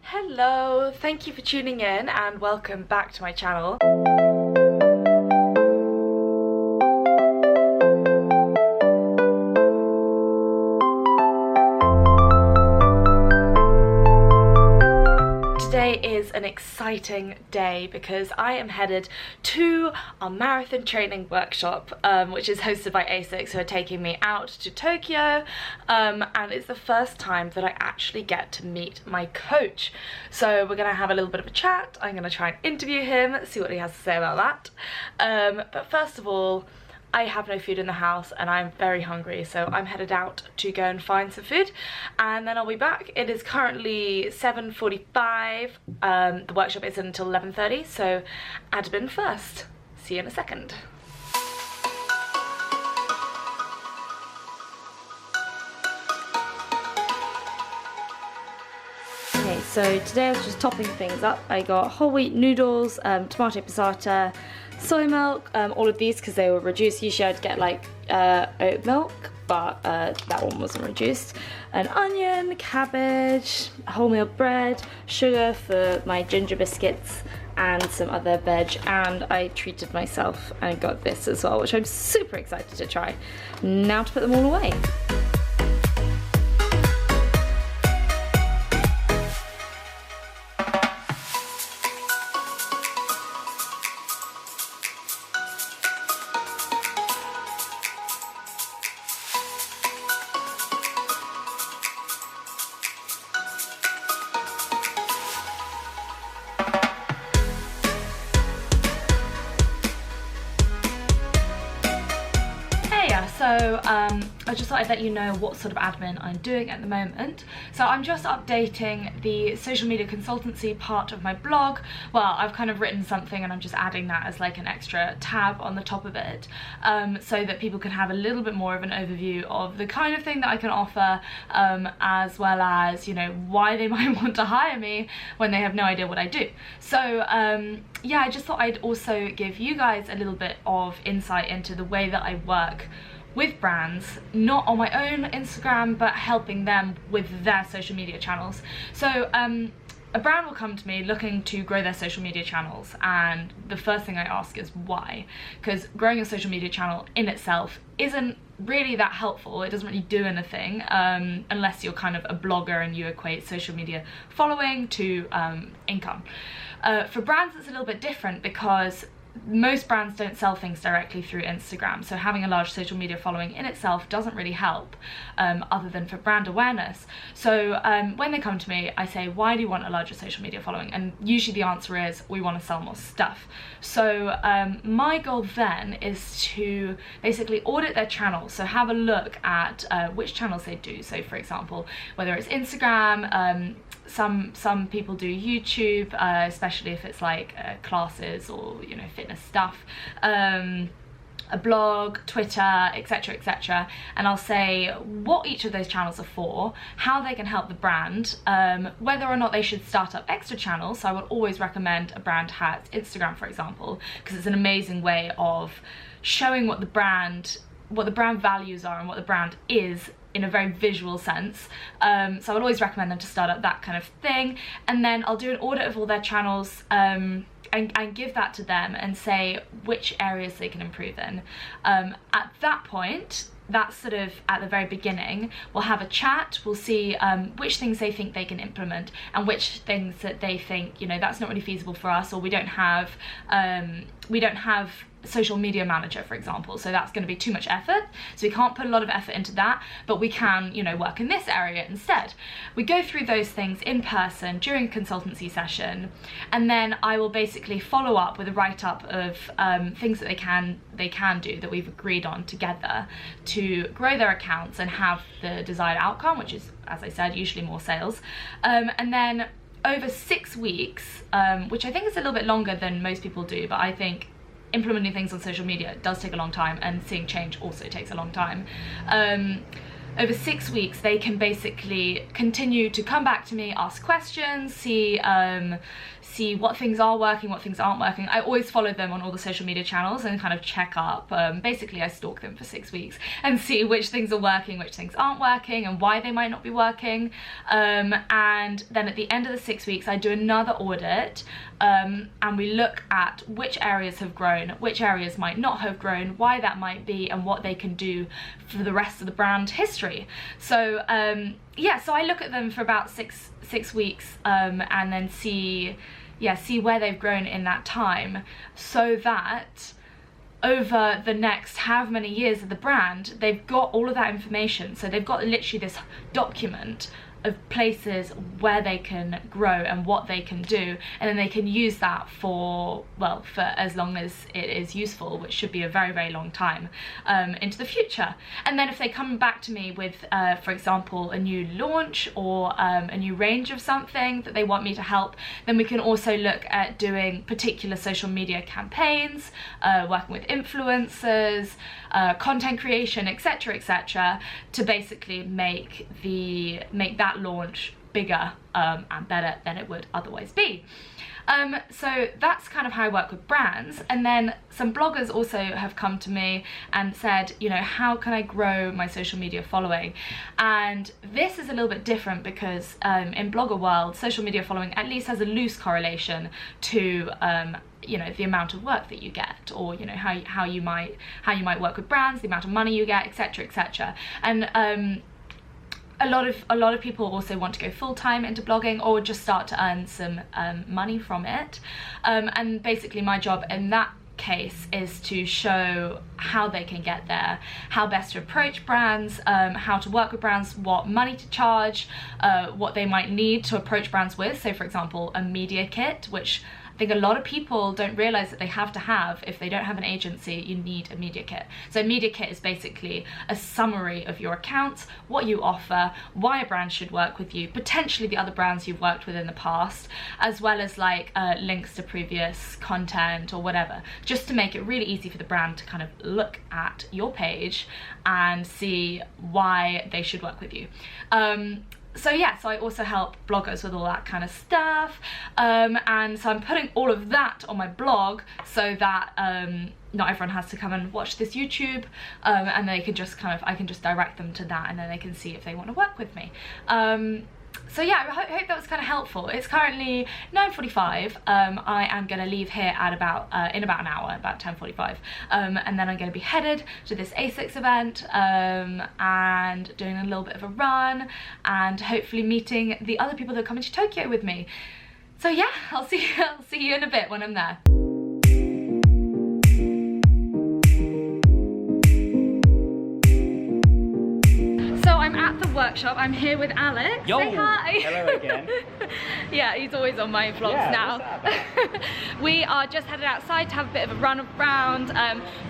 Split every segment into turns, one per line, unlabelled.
Hello, thank you for tuning in and welcome back to my channel. Today is an exciting day because I am headed to our marathon training workshop, which is hosted by Asics, who are taking me out to Tokyo, and it's the first time that I actually get to meet my coach. So we're going to have a little bit of a chat. I'm going to try and interview him, see what he has to say about that. But first of all, I have no food in the house and I'm very hungry, so I'm headed out to go and find some food and then I'll be back. It is currently 7:45. The workshop isn't until 11:30, so admin first. See you in a second. Okay, so today I was just topping things up. I got whole wheat noodles, tomato passata, soy milk, all of these because they were reduced. Usually I'd get like oat milk, but that one wasn't reduced. An onion, cabbage, wholemeal bread, sugar for my ginger biscuits, and some other veg. And I treated myself and got this as well, which I'm super excited to try. Now to put them all away. So I just thought I'd let you know what sort of admin I'm doing at the moment. So I'm just updating the social media consultancy part of my blog. Well, I've kind of written something and I'm just adding that as like an extra tab on the top of it, so that people can have a little bit more of an overview of the kind of thing that I can offer, as well as, you know, why they might want to hire me when they have no idea what I do. So yeah, I just thought I'd also give you guys a little bit of insight into the way that I work with brands, not on my own Instagram, but helping them with their social media channels. So a brand will come to me looking to grow their social media channels, and the first thing I ask is why, because growing a social media channel in itself isn't really that helpful. It doesn't really do anything unless you're kind of a blogger and you equate social media following to income. For brands it's a little bit different because most brands don't sell things directly through Instagram, so having a large social media following in itself doesn't really help, other than for brand awareness. So when they come to me, I say, why do you want a larger social media following? And usually the answer is, we want to sell more stuff. So my goal then is to basically audit their channels, so have a look at which channels they do. So for example, whether it's Instagram, some people do YouTube, especially if it's like classes or, you know, fitness stuff, a blog, Twitter, etc, etc, and I'll say what each of those channels are for, how they can help the brand, whether or not they should start up extra channels. So I would always recommend a brand has Instagram, for example, because it's an amazing way of showing what the brand values are and what the brand is in a very visual sense. So I would always recommend them to start up that kind of thing, and then I'll do an audit of all their channels and give that to them and say which areas they can improve in. At that point, that's sort of at the very beginning, we'll have a chat, we'll see which things they think they can implement and which things that they think, you know, that's not really feasible for us, or we don't have social media manager, for example, so that's going to be too much effort, so we can't put a lot of effort into that, but we can, you know, work in this area instead. We go through those things in person during a consultancy session, and then I will basically follow up with a write-up of things that they can do that we've agreed on together to grow their accounts and have the desired outcome, which is, as I said, usually more sales. And then over 6 weeks, which I think is a little bit longer than most people do, but I think implementing things on social media does take a long time, and seeing change also takes a long time. over 6 weeks, they can basically continue to come back to me, ask questions, see what things are working, what things aren't working. I always follow them on all the social media channels and kind of check up. Basically, I stalk them for 6 weeks and see which things are working, which things aren't working, and why they might not be working. And then at the end of the 6 weeks, I do another audit, and we look at which areas have grown, which areas might not have grown, why that might be, and what they can do for the rest of the brand history. So yeah, so I look at them for about six weeks, and then see where they've grown in that time, so that over the next however many years of the brand, they've got all of that information. So they've got literally this document of places where they can grow and what they can do, and then they can use that for as long as it is useful, which should be a very, very long time into the future. And then if they come back to me with for example, a new launch or a new range of something that they want me to help, then we can also look at doing particular social media campaigns, working with influencers, content creation, etc., to basically make that launch bigger and better than it would otherwise be. So that's kind of how I work with brands. And then some bloggers also have come to me and said, you know, how can I grow my social media following? And this is a little bit different because in blogger world, social media following at least has a loose correlation to you know, the amount of work that you get, or you know, how you might work with brands, the amount of money you get, etc. And a lot of people also want to go full-time into blogging, or just start to earn some money from it, and basically my job in that case is to show how they can get there, how best to approach brands, how to work with brands, what money to charge, what they might need to approach brands with. So for example, a media kit, which I think a lot of people don't realize that they have to have. If they don't have an agency, you need a media kit. So a media kit is basically a summary of your accounts, what you offer, why a brand should work with you, potentially the other brands you've worked with in the past, as well as like links to previous content or whatever, just to make it really easy for the brand to kind of look at your page and see why they should work with you. So yeah, so I also help bloggers with all that kind of stuff, and so I'm putting all of that on my blog so that not everyone has to come and watch this YouTube, and they can just I can just direct them to that, and then they can see if they want to work with me. So yeah, I hope that was kind of helpful. It's currently 9:45. I am going to leave here at in about an hour, about 10:45, and then I'm going to be headed to this Asics event, and doing a little bit of a run, and hopefully meeting the other people that are coming to Tokyo with me. So yeah, I'll see you in a bit when I'm there. Workshop. I'm here with Alex.
Yo!
Say hi.
Hello again.
Yeah, he's always on my vlogs now. We are just headed outside to have a bit of a run around.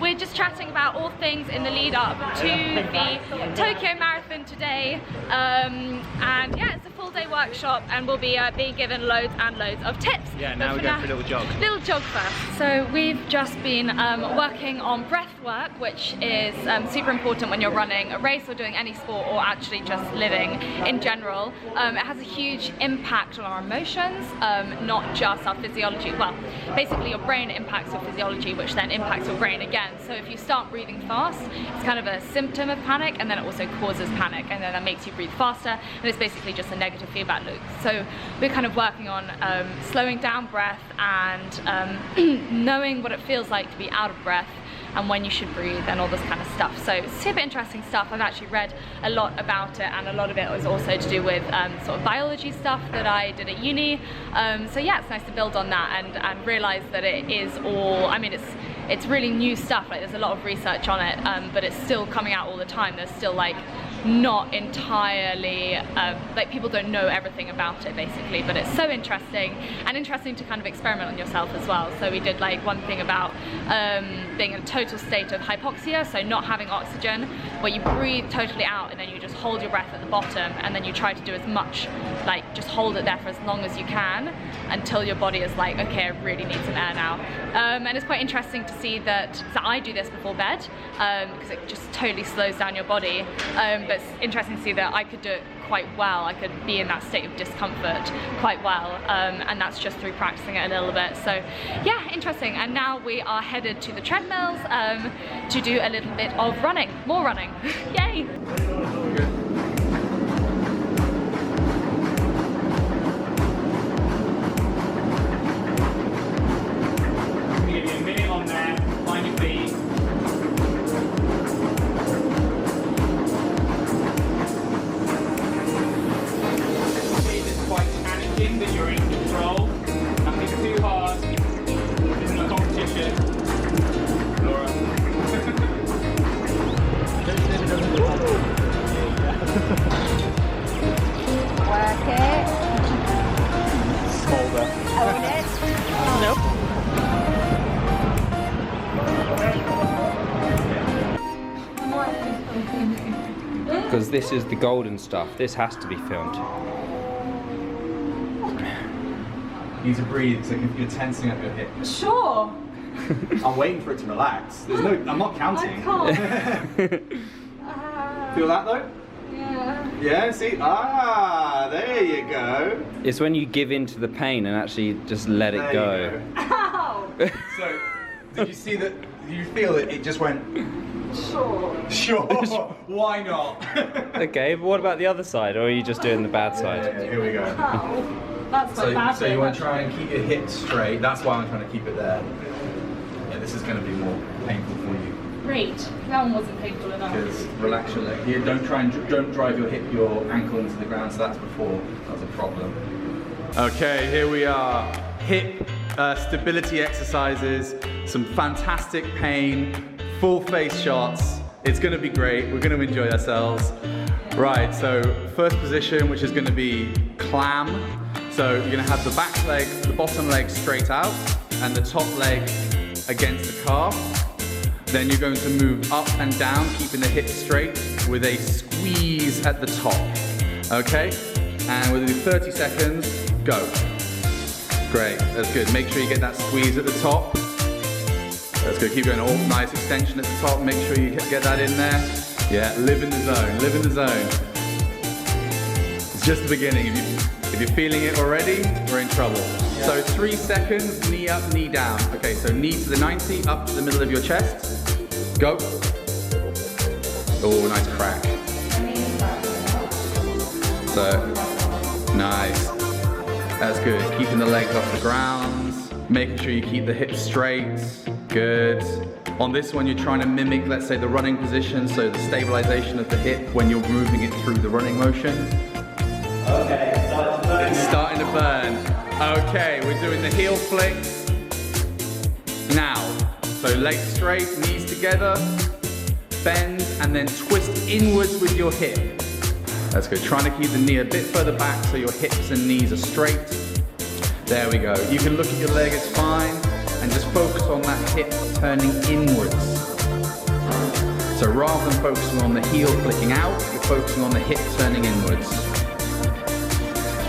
We're just chatting about all things in the lead up to the Tokyo Marathon today. And yeah, it's a full day workshop, and we'll be being given loads and loads of tips.
Yeah, now we're going for a little jog.
Little jog first. So we've just been working on breath work, which is super important when you're running a race or doing any sport, or actually just living in general. It has a huge impact on our emotions, not just our physiology. Well, basically your brain impacts your physiology, which then impacts your brain again. So if you start breathing fast, it's kind of a symptom of panic, and then it also causes panic, and then that makes you breathe faster, and it's basically just a negative feedback loop. So we're kind of working on slowing down breath and knowing what it feels like to be out of breath, and when you should breathe, and all this kind of stuff. So super interesting stuff. I've actually read a lot about it, and a lot of it was also to do with sort of biology stuff that I did at uni. So yeah, it's nice to build on that and realize that it is all, I mean, it's really new stuff. Like there's a lot of research on it, but it's still coming out all the time. There's still like not entirely, like people don't know everything about it basically, but it's so interesting, and interesting to kind of experiment on yourself as well. So we did like one thing about being in a total state of hypoxia, so not having oxygen, where you breathe totally out and then you just hold your breath at the bottom, and then you try to do as much, like just hold it there for as long as you can until your body is like, okay, I really need some air now. And it's quite interesting to see that, so I do this before bed because it just totally slows down your body, but it's interesting to see that I could do it quite well. I could be in that state of discomfort quite well, and that's just through practicing it a little bit. So yeah, interesting. And now we are headed to the treadmills to do a little bit of running, more running. Yay!
Give you a minute on there, find your feet. That you're in control, nothing too hard, this isn't a competition. Flora.
Work it.
Smolder.
Own it.
Nope.
Because this is the golden stuff. This has to be filmed.
You need to breathe, so you're tensing up your hip.
Sure.
I'm waiting for it to relax. There's no, I'm not counting.
I can't.
Feel that though?
Yeah.
Yeah, see? Ah, there you go.
It's when you give in to the pain and actually just let it
There
go.
you
Ow.
So, did you see that? Did you feel that it just went?
Sure.
Sure. Why not?
Okay, but what about the other side? Or are you just doing the bad side?
Yeah, here we go.
Ow. That's my bad
So you
bit,
want to try and
actually.
keep your hips straight. That's why I'm trying to keep it there. Yeah, this is going to be more painful for you.
Great. That one wasn't painful enough.
Because relax your leg. Here, don't drive your ankle into the ground. So that's before that's a problem. Okay, here we are. Hip stability exercises. Some fantastic pain. Full face shots. It's going to be great. We're going to enjoy ourselves. Right. So first position, which is going to be clam. So you're going to have the back leg, the bottom leg straight out, and the top leg against the calf. Then you're going to move up and down, keeping the hips straight with a squeeze at the top. Okay? And we'll do 30 seconds. Go. Great, that's good. Make sure you get that squeeze at the top. That's good. Keep going. Oh, nice extension at the top. Make sure you get that in there. Yeah, live in the zone. Live in the zone. It's just the beginning. If you're feeling it already, we're in trouble. Yeah. So 3 seconds, knee up, knee down. Okay, so knee to the 90, up to the middle of your chest. Go. Oh, nice crack. So, nice. That's good. Keeping the legs off the ground. Making sure you keep the hips straight. Good. On this one, you're trying to mimic, let's say, the running position, so the stabilization of the hip when you're moving it through the running motion.
Okay,
it's starting to burn. Okay, we're doing the heel flicks now. So legs straight, knees together, bend, and then twist inwards with your hip. That's good. Trying to keep the knee a bit further back so your hips and knees are straight. There we go. You can look at your leg, it's fine, and just focus on that hip turning inwards. So rather than focusing on the heel flicking out, you're focusing on the hip turning inwards.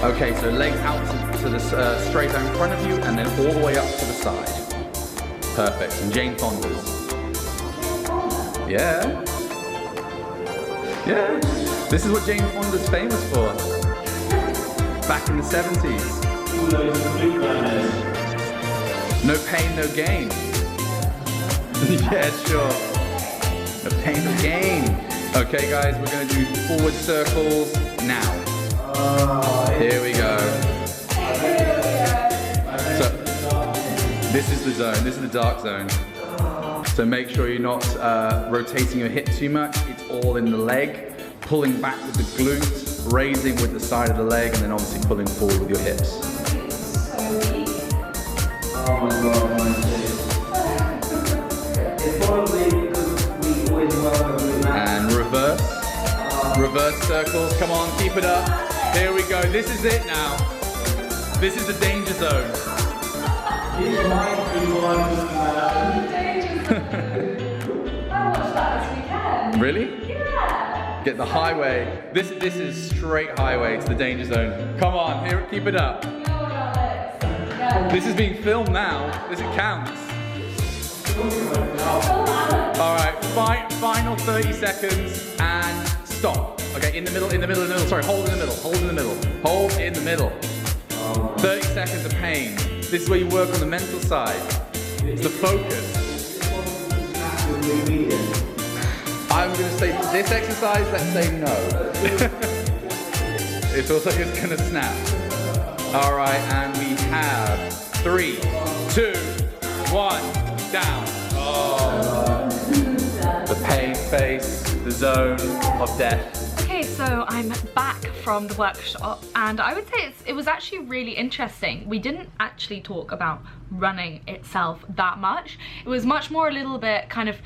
Okay, so legs out to the straight out in front of you, and then all the way up to the side. Perfect. And Jane Fonda's. Yeah. Yeah. This is what Jane Fonda's famous for. Back in the 70s. No pain, no gain. Yeah, sure. No pain, no gain. Okay, guys, we're going to do forward circles now. Here we go. So, this is the zone. This is the dark zone. So make sure you're not rotating your hip too much. It's all in the leg. Pulling back with the glute, raising with the side of the leg, and then obviously pulling forward with your hips.
Oh my God, it's probably because we always work.
And reverse. Reverse circles. Come on, keep it up. Here we go. This is it now. This is the danger zone. Really?
Yeah.
Get the highway. This is straight highway to the danger zone. Come on, here, keep it up. This is being filmed now. This counts. All right, final 30 seconds and stop. Okay, in the middle. Sorry, hold in the middle. Hold in the middle. 30 seconds of pain. This is where you work on the mental side. It's the focus. I'm going to say this exercise, let's say no. It feels like it's going to snap. All right, and we have 3, 2, 1, down. Oh. The pain face, the zone of death.
Okay, so I'm back from the workshop, and I would say it was actually really interesting. We didn't actually talk about running itself that much. It was much more a little bit kind of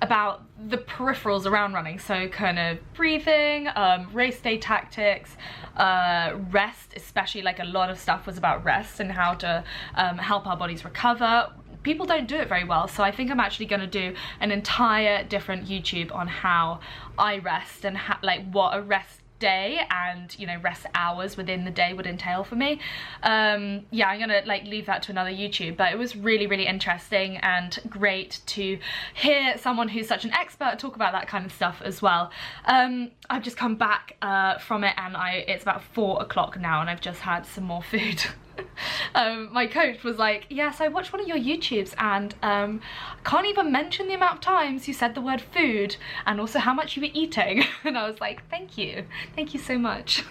about the peripherals around running, so kind of breathing, race day tactics, rest, especially. Like a lot of stuff was about rest and how to help our bodies recover. People don't do it very well, so I think I'm actually going to do an entire different YouTube on how I rest and like what a rest day and, you know, rest hours within the day would entail for me. Yeah, I'm gonna like leave that to another YouTube, but it was really interesting and great to hear someone who's such an expert talk about that kind of stuff as well. I've just come back from it, and it's about 4 o'clock now, and I've just had some more food. My coach was like, yes, I watched one of your YouTubes, and can't even mention the amount of times you said the word food and also how much you were eating. And I was like, thank you so much.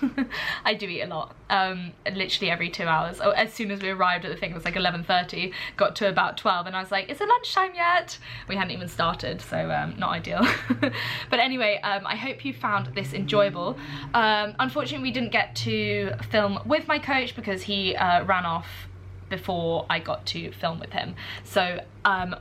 I do eat a lot, literally every 2 hours. Oh, as soon as we arrived at the thing, it was like 11:30, got to about 12, and I was like, is it lunchtime yet? We hadn't even started, so not ideal. But anyway, I hope you found this enjoyable. Unfortunately, we didn't get to film with my coach because he ran off before I got to film with him. So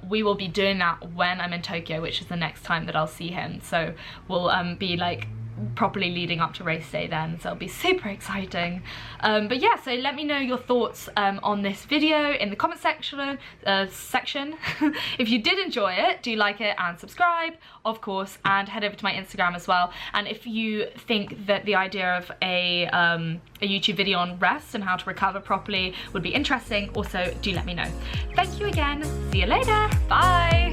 we will be doing that when I'm in Tokyo, which is the next time that I'll see him. So we'll be like properly leading up to race day then, so it'll be super exciting. But yeah, so let me know your thoughts on this video in the comment section. If you did enjoy it, do like it and subscribe, of course, and head over to my Instagram as well. And if you think that the idea of a YouTube video on rest and how to recover properly would be interesting, also do let me know. Thank you again, see you later, bye.